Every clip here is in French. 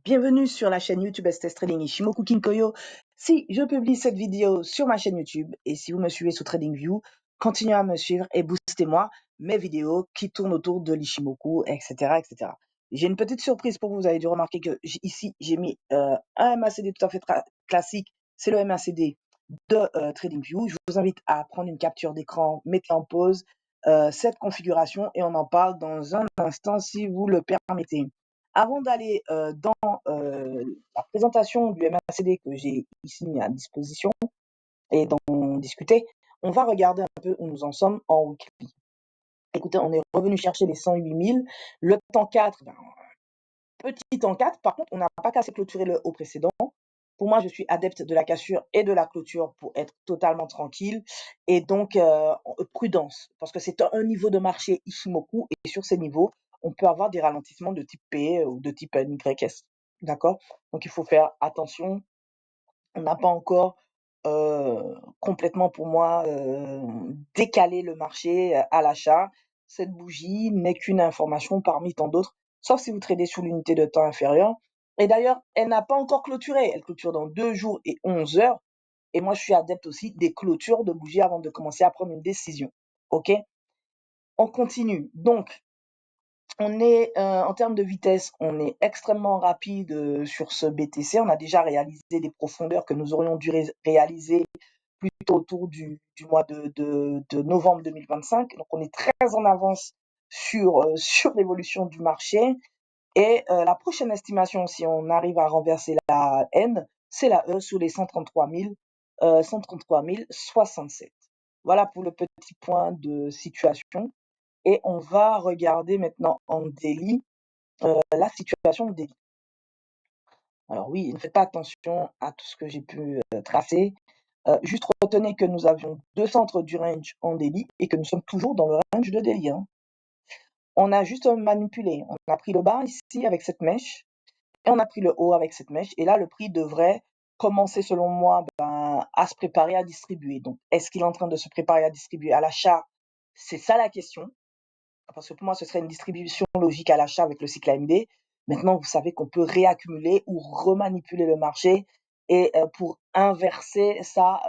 Bienvenue sur la chaîne YouTube STS Trading Ishimoku Kinkoyo. Si je publie cette vidéo sur ma chaîne YouTube et si vous me suivez sous TradingView, continuez à me suivre et boostez-moi mes vidéos qui tournent autour de l'Ishimoku, etc., etc. J'ai une petite surprise pour vous. Vous avez dû remarquer que ici, j'ai mis un MACD tout à fait classique. C'est le MACD de TradingView. Je vous invite à prendre une capture d'écran, mettez en pause cette configuration et on en parle dans un instant si vous le permettez. Avant d'aller dans la présentation du MACD que j'ai ici mis à disposition et d'en discuter, on va regarder un peu où nous en sommes en weekly. Écoutez, on est revenu chercher les 108 000. Le temps 4, petit temps 4. Par contre, on n'a pas qu'à se clôturer le haut précédent. Pour moi, je suis adepte de la cassure et de la clôture pour être totalement tranquille. Et donc, prudence, parce que c'est un niveau de marché Ishimoku. Et sur ces niveaux, on peut avoir des ralentissements de type P ou de type NYS. D'accord? Donc, il faut faire attention. On n'a pas encore complètement, pour moi, décalé le marché à l'achat. Cette bougie n'est qu'une information parmi tant d'autres, sauf si vous tradez sur l'unité de temps inférieure. Et d'ailleurs, elle n'a pas encore clôturé. Elle clôture dans 2 jours et 11 heures. Et moi, je suis adepte aussi des clôtures de bougies avant de commencer à prendre une décision. OK? On continue. Donc, on est en termes de vitesse, on est extrêmement rapide sur ce BTC. On a déjà réalisé des profondeurs que nous aurions dû réaliser plutôt autour du mois de novembre 2025. Donc, on est très en avance sur l'évolution du marché. Et la prochaine estimation, si on arrive à renverser la N, c'est la E sous les 133 067. Voilà pour le petit point de situation. Et on va regarder maintenant en daily la situation de daily. Alors oui, ne faites pas attention à tout ce que j'ai pu tracer. Juste retenez que nous avions 2 centres du range en daily et que nous sommes toujours dans le range de daily. On a juste manipulé. On a pris le bas ici avec cette mèche et on a pris le haut avec cette mèche. Et là, le prix devrait commencer, selon moi, à se préparer à distribuer. Donc, est-ce qu'il est en train de se préparer à distribuer à l'achat? C'est ça la question. Parce que pour moi, ce serait une distribution logique à l'achat avec le cycle AMD. Maintenant, vous savez qu'on peut réaccumuler ou remanipuler le marché et pour inverser sa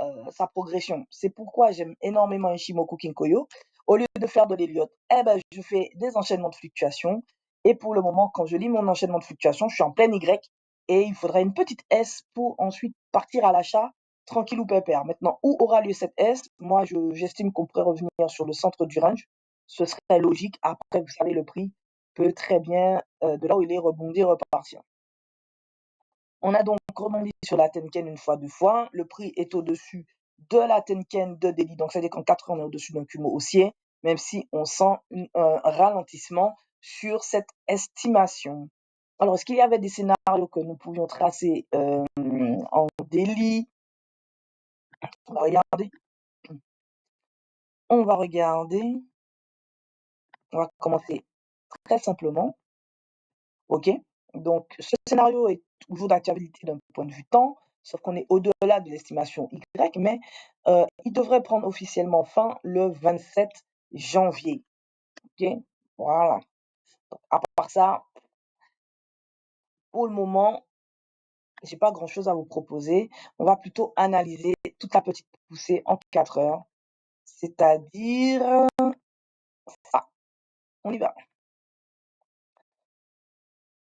progression. C'est pourquoi j'aime énormément Ishimoku Kinkoyo. Au lieu de faire de l'Elliott, je fais des enchaînements de fluctuations. Et pour le moment, quand je lis mon enchaînement de fluctuations, je suis en plein Y et il faudrait une petite S pour ensuite partir à l'achat tranquille ou pépère. Maintenant, où aura lieu cette S? Moi, j'estime qu'on pourrait revenir sur le centre du range. Ce serait logique. Après, vous savez, le prix peut très bien, de là où il est, rebondir, repartir. On a donc rebondi sur la Tenken une fois, 2 fois. Le prix est au-dessus de la Tenken de daily. Donc, ça veut dire qu'en 4 heures, on est au-dessus d'un cumulo haussier, même si on sent un ralentissement sur cette estimation. Alors, est-ce qu'il y avait des scénarios que nous pouvions tracer en daily? On va regarder. On va regarder. On va commencer très simplement. OK? Donc, ce scénario est toujours d'actualité d'un point de vue temps, sauf qu'on est au-delà de l'estimation Y, mais il devrait prendre officiellement fin le 27 janvier. OK? Voilà. Donc, à part ça, pour le moment, j'ai pas grand-chose à vous proposer. On va plutôt analyser toute la petite poussée en 4 heures, c'est-à-dire ça. On y va.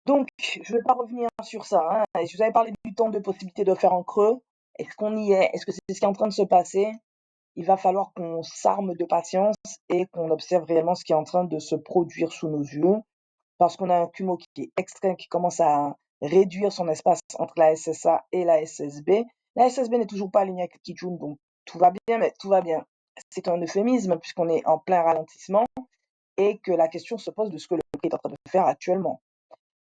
Donc, je ne vais pas revenir sur ça. Je vous avais parlé du temps de possibilité de faire en creux. Est-ce qu'on y est? Est-ce que c'est ce qui est en train de se passer? Il va falloir qu'on s'arme de patience et qu'on observe réellement ce qui est en train de se produire sous nos yeux. Parce qu'on a un Kumo qui est extrême, qui commence à réduire son espace entre la SSA et la SSB. La SSB n'est toujours pas alignée avec Kijun, donc tout va bien, mais tout va bien. C'est un euphémisme puisqu'on est en plein ralentissement et que la question se pose de ce que le prix est en train de faire actuellement.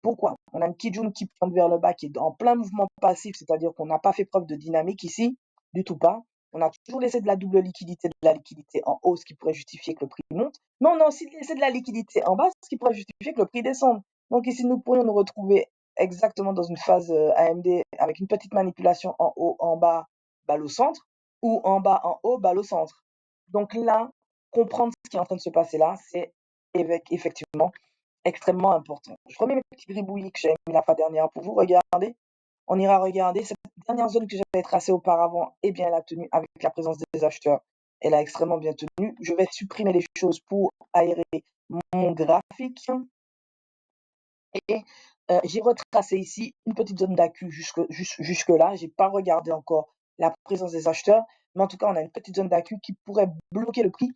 Pourquoi? On a une Kijun qui pointe vers le bas, qui est en plein mouvement passif, c'est-à-dire qu'on n'a pas fait preuve de dynamique ici, du tout pas. On a toujours laissé de la double liquidité, de la liquidité en haut, ce qui pourrait justifier que le prix monte. Mais on a aussi laissé de la liquidité en bas, ce qui pourrait justifier que le prix descende. Donc ici, nous pourrions nous retrouver exactement dans une phase AMD avec une petite manipulation en haut, en bas, balle au centre, ou en bas, en haut, balle au centre. Donc là, comprendre ce qui est en train de se passer là, c'est effectivement extrêmement important. Je remets mes petits gribouillis que j'avais mis la fois dernière pour vous regarder. On ira regarder cette dernière zone que j'avais tracée auparavant. Eh bien, elle a tenu avec la présence des acheteurs. Elle a extrêmement bien tenu. Je vais supprimer les choses pour aérer mon graphique. Et j'ai retracé ici une petite zone d'accu jusque là. J'ai pas regardé encore la présence des acheteurs, mais en tout cas, on a une petite zone d'accu qui pourrait bloquer le prix,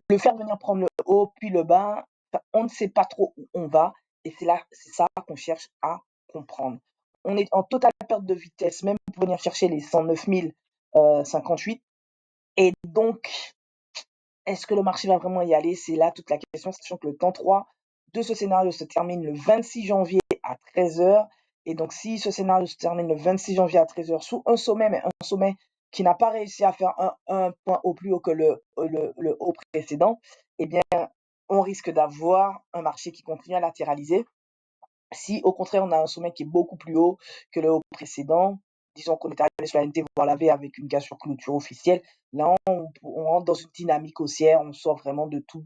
le faire venir prendre le haut puis le bas. Enfin, on ne sait pas trop où on va, et c'est ça qu'on cherche à comprendre. On est en totale perte de vitesse, même pour venir chercher les 109 058. Et donc, est-ce que le marché va vraiment y aller? C'est là toute la question, sachant que le temps 3 de ce scénario se termine le 26 janvier à 13h. Et donc, si ce scénario se termine le 26 janvier à 13h sous un sommet, mais un sommet qui n'a pas réussi à faire un point au plus haut que le haut précédent, eh bien, on risque d'avoir un marché qui continue à latéraliser. Si au contraire on a un sommet qui est beaucoup plus haut que le haut précédent, disons qu'on est allé sur la NT voir la V avec une cassure clôture officielle, là on rentre dans une dynamique haussière, on sort vraiment de tout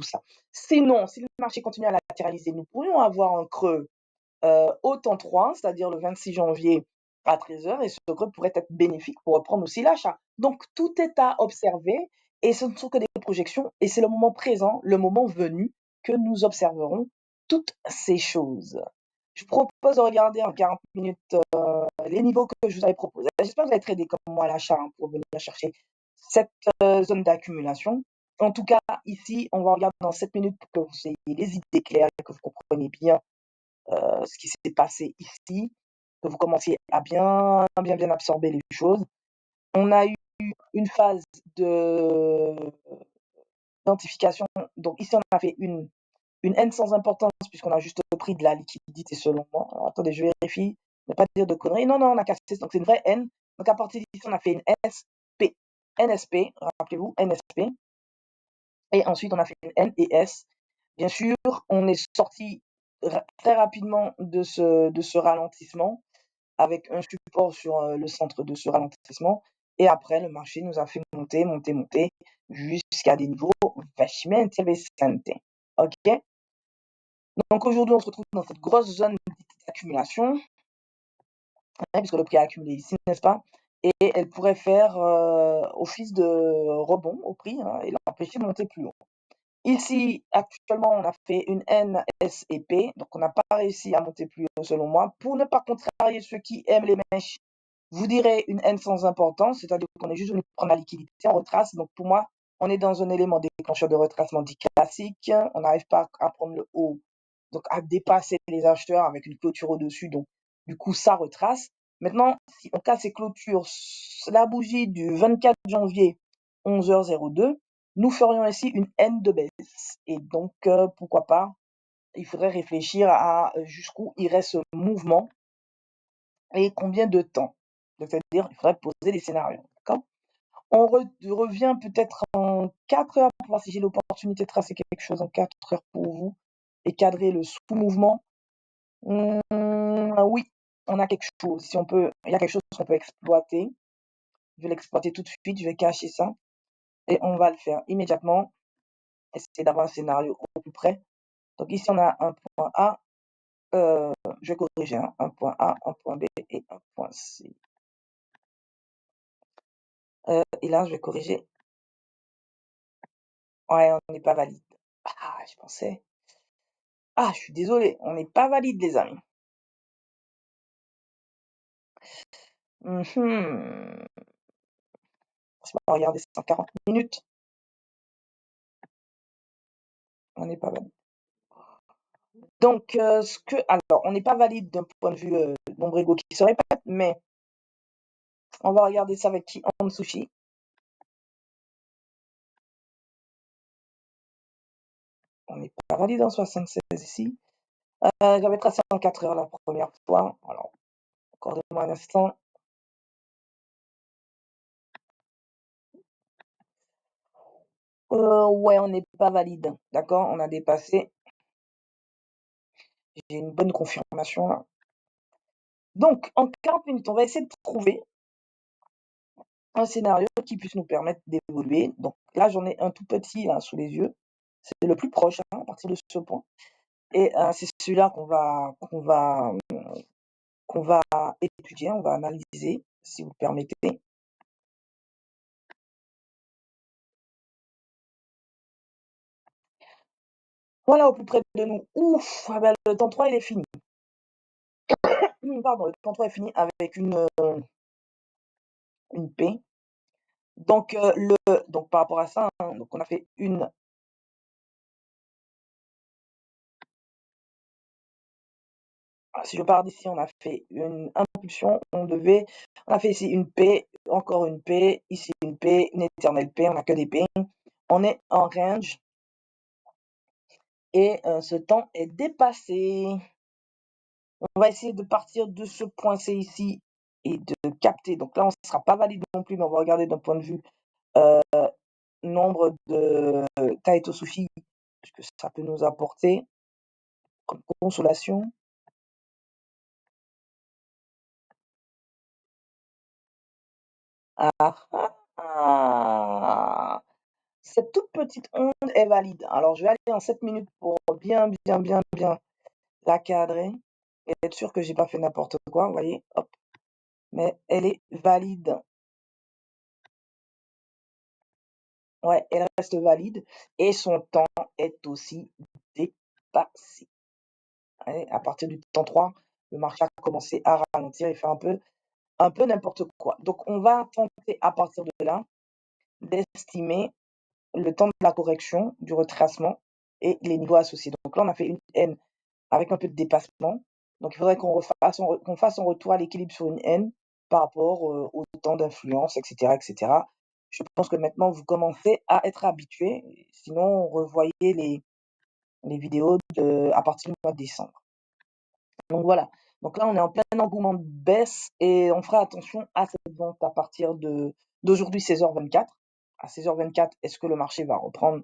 ça. Sinon, si le marché continue à latéraliser, nous pourrions avoir un creux au temps 3, c'est-à-dire le 26 janvier à 13h, et ce creux pourrait être bénéfique pour reprendre aussi l'achat. Donc tout est à observer, et ce ne sont que des projections, et c'est le moment présent, le moment venu, que nous observerons toutes ces choses. Je propose de regarder en 40 minutes les niveaux que je vous avais proposés. J'espère que vous allez trader comme moi à l'achat pour venir chercher cette zone d'accumulation. En tout cas, ici, on va regarder dans 7 minutes pour que vous ayez les idées claires et que vous compreniez bien ce qui s'est passé ici, que vous commenciez à bien absorber les choses. On a eu une phase d'identification. Donc ici, on a fait une N sans importance puisqu'on a juste pris de la liquidité selon moi. Alors, attendez, je vérifie, ne pas dire de conneries. Non, on a cassé, donc c'est une vraie N. Donc à partir d'ici, on a fait une SP. NSP, rappelez-vous, NSP. Et ensuite, on a fait une N et S. Bien sûr, on est sorti très rapidement de ce ralentissement avec un support sur le centre de ce ralentissement. Et après, le marché nous a fait monter jusqu'à des niveaux vachement intéressants. OK? Donc aujourd'hui, on se retrouve dans cette grosse zone d'accumulation, puisque le prix a accumulé ici, n'est-ce pas? Et elle pourrait faire office de rebond au prix et l'empêcher de monter plus haut. Ici, actuellement, on a fait une N, S et P, donc on n'a pas réussi à monter plus haut selon moi. Pour ne pas contrarier ceux qui aiment les mèches, vous direz une N sans importance, c'est-à-dire qu'on est juste venu prendre la liquidité, on retrace. Donc pour moi, on est dans un élément déclencheur de retracement dit classique. On n'arrive pas à prendre le haut, donc à dépasser les acheteurs avec une clôture au-dessus. Donc du coup, ça retrace. Maintenant, si on casse ces clôtures, la bougie du 24 janvier 11h02, nous ferions ici une N de baisse. Et donc, pourquoi pas, il faudrait réfléchir à jusqu'où irait ce mouvement et combien de temps. C'est-à-dire, il faudrait poser des scénarios. D'accord? On revient peut-être en 4 heures pour voir si j'ai l'opportunité de tracer quelque chose en 4 heures pour vous et cadrer le sous-mouvement. Oui, on a quelque chose. Si on peut, il y a quelque chose qu'on peut exploiter. Je vais l'exploiter tout de suite. Je vais cacher ça et on va le faire immédiatement. Essayer d'avoir un scénario au plus près. Donc ici, on a un point A. Je vais corriger un point A, un point B et un point C. Et là, je vais corriger. Ouais, on n'est pas valide. Ah, je pensais. Ah, je suis désolé, on n'est pas valide, les amis. Mhm. On va regarder 140 minutes. On n'est pas valide. Donc, alors, on n'est pas valide d'un point de vue nombre égaux qui se répète, mais on va regarder ça avec Kian Sushi. On n'est pas valide en 76 ici. J'avais tracé en 4 heures la première fois. Alors, accordez-moi un instant. Ouais, on n'est pas valide. D'accord, on a dépassé. J'ai une bonne confirmation là. Donc, en 40 minutes, on va essayer de trouver un scénario qui puisse nous permettre d'évoluer. Donc là, j'en ai un tout petit là, sous les yeux. C'est le plus proche à partir de ce point. Et c'est celui-là qu'on va étudier, on va analyser, si vous le permettez. Voilà, au plus près de nous. Ouf, ah ben, le temps 3, il est fini. Pardon, le temps 3 est fini avec une P. Donc, donc par rapport à ça, hein, donc on a fait si je pars d'ici, on a fait une impulsion, on a fait ici une P, encore une P, ici une P, une éternelle P, on n'a que des P. On est en range et ce temps est dépassé. On va essayer de partir de ce point C ici et de capter. Donc là, on ne sera pas valide non plus, mais on va regarder d'un point de vue euh, nombre de Taito Sushi, ce que ça peut nous apporter comme consolation. Ah, ah, ah. Cette toute petite onde est valide. Alors, je vais aller en 7 minutes pour bien la cadrer et être sûr que j'ai pas fait n'importe quoi. Vous voyez, hop. Mais elle est valide. Ouais, elle reste valide et son temps est aussi dépassé. Ouais, à partir du temps 3, le marché a commencé à ralentir et faire un peu n'importe quoi. Donc, on va tenter à partir de là d'estimer le temps de la correction, du retracement et les niveaux associés. Donc là, on a fait une N avec un peu de dépassement. Donc, il faudrait qu'on fasse un retour à l'équilibre sur une N par rapport au temps d'influence, etc., etc. Je pense que maintenant, vous commencez à être habitué. Sinon, revoyez les vidéos à partir du mois de décembre. Donc voilà. Donc là, on est en plein engouement de baisse et on fera attention à cette vente à partir d'aujourd'hui 16h24. À 16h24, est-ce que le marché va reprendre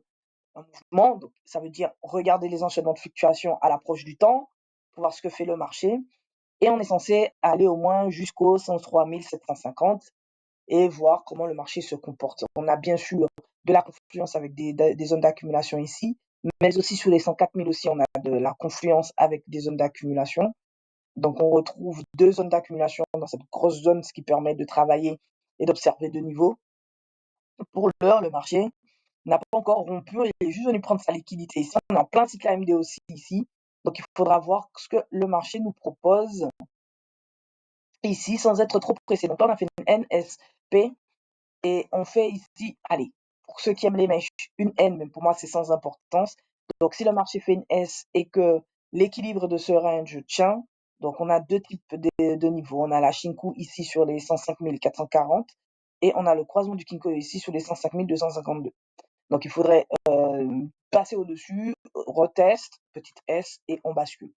un mouvement? Donc ça veut dire regarder les enchaînements de fluctuations à l'approche du temps pour voir ce que fait le marché. Et on est censé aller au moins jusqu'au 103 750 et voir comment le marché se comporte. On a bien sûr de la confluence avec des zones d'accumulation ici, mais aussi sur les 104 000 aussi, on a de la confluence avec des zones d'accumulation. Donc, on retrouve deux zones d'accumulation dans cette grosse zone, ce qui permet de travailler et d'observer deux niveaux. Pour l'heure, le marché n'a pas encore rompu, il est juste venu prendre sa liquidité ici. On est en plein cycle AMD aussi ici. Donc, il faudra voir ce que le marché nous propose ici sans être trop pressé. Donc là, on a fait une NSP et on fait ici, allez, pour ceux qui aiment les mèches, une N, mais pour moi, c'est sans importance. Donc, si le marché fait une S et que l'équilibre de ce range tient, donc on a deux types de niveaux. On a la Shinku ici sur les 105 440 et on a le croisement du Kinko ici sur les 105 252. Donc, il faudrait passer au-dessus, retest, petite S et on bascule.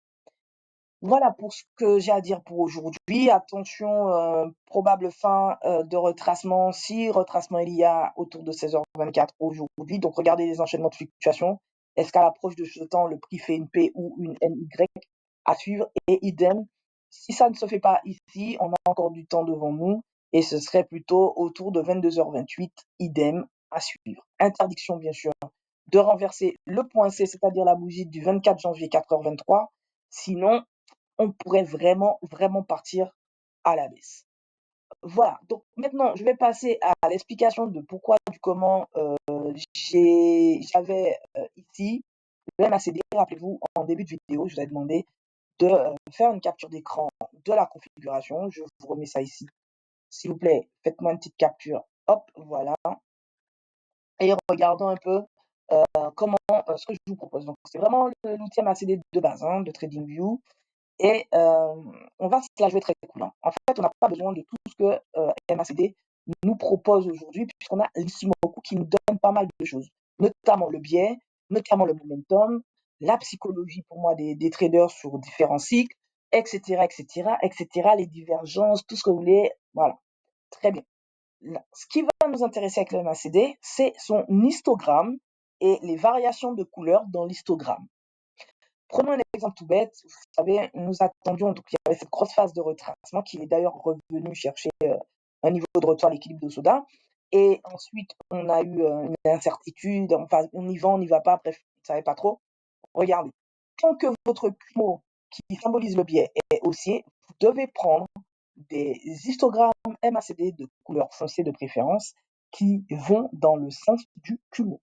Voilà pour ce que j'ai à dire pour aujourd'hui. Attention, probable fin de retracement, si retracement il y a autour de 16h24 aujourd'hui. Donc regardez les enchaînements de fluctuations. Est-ce qu'à l'approche de ce temps, le prix fait une P ou une NY à suivre? Et idem, si ça ne se fait pas ici, on a encore du temps devant nous et ce serait plutôt autour de 22h28, idem à suivre. Interdiction bien sûr de renverser le point C, c'est-à-dire la bougie du 24 janvier 4h23. Sinon, on pourrait vraiment partir à la baisse. Voilà, donc maintenant, je vais passer à l'explication de pourquoi, du comment j'avais ici le MACD. Rappelez-vous, en début de vidéo, je vous ai demandé de faire une capture d'écran de la configuration. Je vous remets ça ici. S'il vous plaît, faites-moi une petite capture. Hop, voilà. Et regardons un peu comment ce que je vous propose. Donc, c'est vraiment l'outil MACD de base, hein, de TradingView. Et on va se la jouer très cool. Hein. En fait, on n'a pas besoin de tout ce que MACD nous propose aujourd'hui, puisqu'on a l'Ishimoku qui nous donne pas mal de choses, notamment le biais, notamment le momentum, la psychologie pour moi des traders sur différents cycles, etc., etc., etc., les divergences, tout ce que vous voulez. Voilà, très bien. Là, ce qui va nous intéresser avec le MACD, c'est son histogramme et les variations de couleurs dans l'histogramme. Prenons un exemple tout bête. Vous savez, nous attendions, donc il y avait cette grosse phase de retracement qui est d'ailleurs revenu chercher un niveau de retour à l'équilibre de Soda. Et ensuite, on a eu une incertitude. Enfin, on y va pas. Bref, on ne savait pas trop. Regardez. tant que votre Kumo qui symbolise le biais est haussier, vous devez prendre des histogrammes MACD de couleur foncée de préférence qui vont dans le sens du Kumo.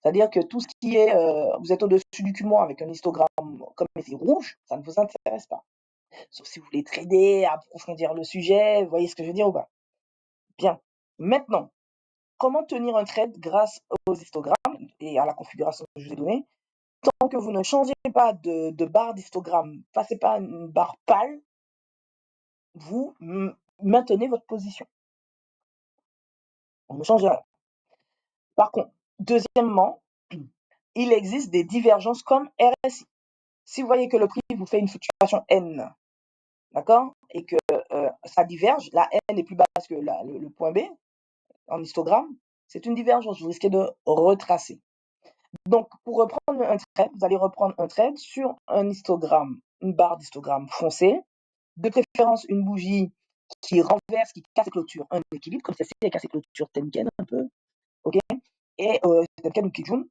C'est-à-dire que tout ce qui est, vous êtes au-dessus du Kumo avec un histogramme comme ici rouge, ça ne vous intéresse pas. Sauf si vous voulez trader, approfondir le sujet, vous voyez ce que je veux dire ou pas? Bien. Maintenant, comment tenir un trade grâce aux histogrammes et à la configuration que je vous ai donnée? Tant que vous ne changez pas de barre d'histogramme, passez pas une barre pâle, vous maintenez votre position. On ne change rien. Par contre, deuxièmement, il existe des divergences comme RSI. Si vous voyez que le prix vous fait une fluctuation N, d'accord, et que ça diverge, la N est plus basse que le point B en histogramme, c'est une divergence, vous risquez de retracer. Donc, pour reprendre un trade, vous allez reprendre un trade sur un histogramme, une barre d'histogramme foncé, de préférence une bougie qui renverse, qui casse les clôtures, un équilibre, comme celle-ci, elle casse les clôtures Tenken un peu, ok, et Tenken ou Kijun,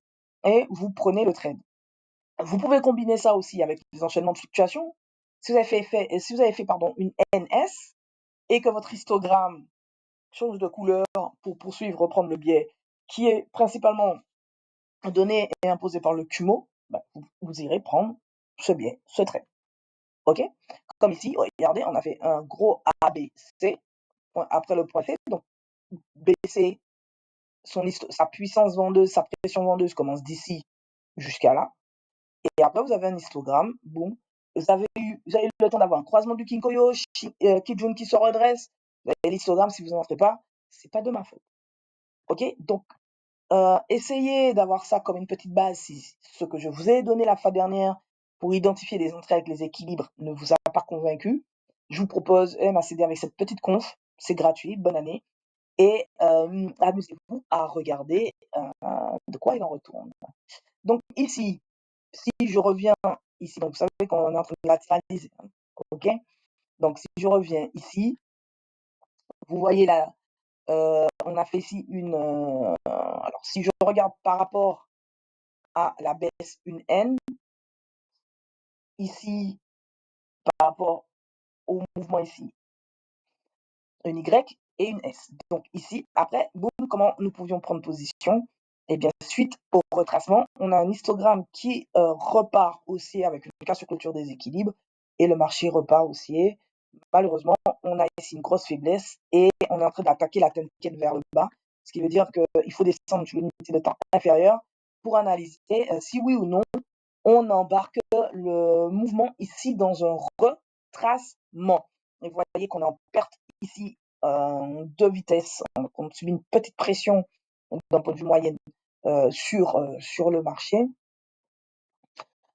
et vous prenez le trade. Vous pouvez combiner ça aussi avec des enchaînements de fluctuations. Si vous avez fait une NS et que votre histogramme change de couleur pour poursuivre, reprendre le biais qui est principalement donné et imposé par le Kumo, vous irez prendre ce biais, ce trait. Ok? Comme ici, regardez, on a fait un gros ABC après le point C. Donc, BC, sa puissance vendeuse, sa pression vendeuse commence d'ici jusqu'à là. Et après, vous avez un histogramme, boum. Vous avez eu le temps d'avoir un croisement du Kinkoyo, Kijun qui se redresse. Et l'histogramme, si vous n'en faites pas, c'est pas de ma faute. Ok? Donc, essayez d'avoir ça comme une petite base si ce que je vous ai donné la fois dernière pour identifier les entrées avec les équilibres ne vous a pas convaincu. Je vous propose MACD avec cette petite conf. C'est gratuit, bonne année. Et amusez-vous à regarder de quoi il en retourne. Donc ici, si je reviens ici, donc vous savez qu'on est en train de latéraliser, hein, ok? Donc si je reviens ici, vous voyez là, on a fait ici une... alors si je regarde par rapport à la baisse, une N, ici, par rapport au mouvement ici, une Y et une S. Donc ici, après, boum, comment nous pouvions prendre position? Et bien, suite au retracement, on a un histogramme qui repart haussier avec une casse-clôture des équilibres et le marché repart haussier. Malheureusement, on a ici une grosse faiblesse et on est en train d'attaquer la Tenken vers le bas, ce qui veut dire qu'il faut descendre sur une unité de temps inférieure pour analyser si oui ou non on embarque le mouvement ici dans un retracement. Et vous voyez qu'on est en perte ici de vitesse, on subit une petite pression d'un point de vue moyenne sur le marché,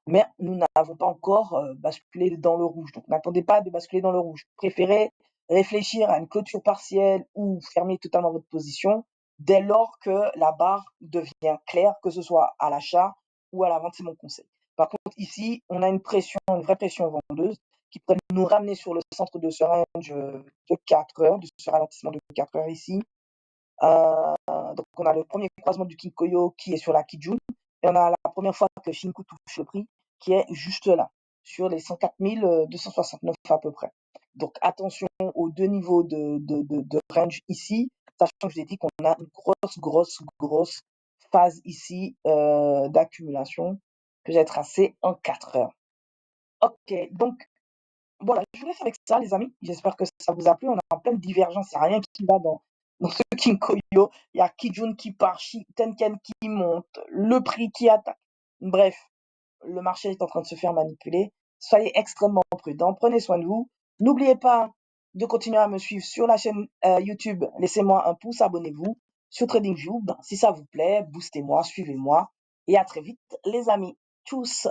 mais nous n'avons pas encore basculé dans le rouge. Donc n'attendez pas de basculer dans le rouge. Préférez réfléchir à une clôture partielle ou fermer totalement votre position dès lors que la barre devient claire, que ce soit à l'achat ou à la vente, c'est mon conseil. Par contre, ici, on a une vraie pression vendeuse qui pourrait nous ramener sur le centre de ce range de 4 heures, de ce ralentissement de 4 heures ici. Donc, on a le premier croisement du Kinkoyo qui est sur la Kijun et on a la première fois que Shinku touche le prix qui est juste là, sur les 104 269 à peu près. Donc, attention aux deux niveaux de range ici, sachant que je vous ai dit qu'on a une grosse phase ici d'accumulation que j'ai tracée en 4 heures. Ok, donc voilà, je vous laisse avec ça, les amis. J'espère que ça vous a plu. On a plein de divergences. Il n'y a rien qui va dans ce Kinkoyo. Il y a Kijun qui part, Tenken qui monte, le prix qui attaque. Bref, le marché est en train de se faire manipuler. Soyez extrêmement prudents. Prenez soin de vous. N'oubliez pas de continuer à me suivre sur la chaîne YouTube. Laissez-moi un pouce, abonnez-vous. Sur TradingView, si ça vous plaît, boostez-moi, suivez-moi. Et à très vite, les amis. Tchuss!